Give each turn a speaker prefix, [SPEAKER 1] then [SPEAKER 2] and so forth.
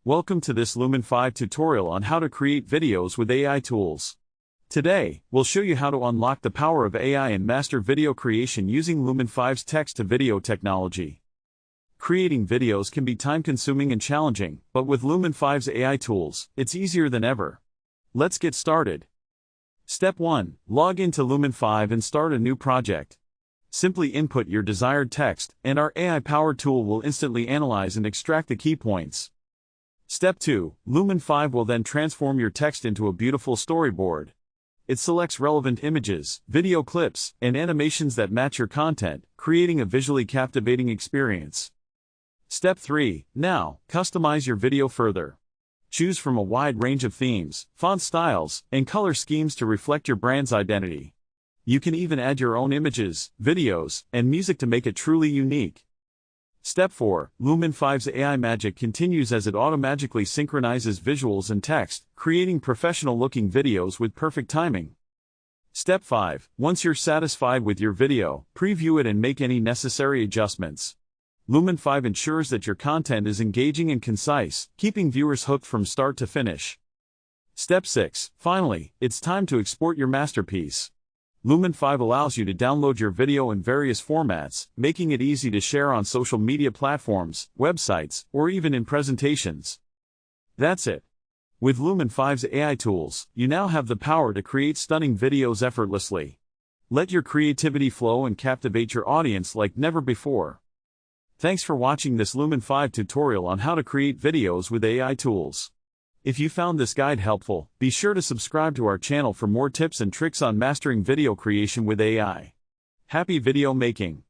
[SPEAKER 1] Welcome to this Lumen5 tutorial on how to create videos with AI tools. Today, we'll show you how to unlock the power of AI and master video creation using Lumen5's text-to-video technology. Creating videos can be time-consuming and challenging, but with Lumen5's AI tools, it's easier than ever. Let's get started. Step 1. Log into Lumen5 and start a new project. Simply input your desired text, and our AI-powered tool will instantly analyze and extract the key points. Step 2. Lumen5 will then transform your text into a beautiful storyboard. It selects relevant images, video clips, and animations that match your content, creating a visually captivating experience. Step 3. Now, customize your video further. Choose from a wide range of themes, font styles, and color schemes to reflect your brand's identity. You can even add your own images, videos, and music to make it truly unique. Step 4. Lumen5's AI magic continues as it automatically synchronizes visuals and text, creating professional-looking videos with perfect timing. Step 5. Once you're satisfied with your video, preview it and make any necessary adjustments. Lumen5 ensures that your content is engaging and concise, keeping viewers hooked from start to finish. Step 6. Finally, it's time to export your masterpiece. Lumen5 allows you to download your video in various formats, making it easy to share on social media platforms, websites, or even in presentations. That's it. With Lumen5's AI tools, you now have the power to create stunning videos effortlessly. Let your creativity flow and captivate your audience like never before. Thanks for watching this Lumen5 tutorial on how to create videos with AI tools. If you found this guide helpful, be sure to subscribe to our channel for more tips and tricks on mastering video creation with AI. Happy video making!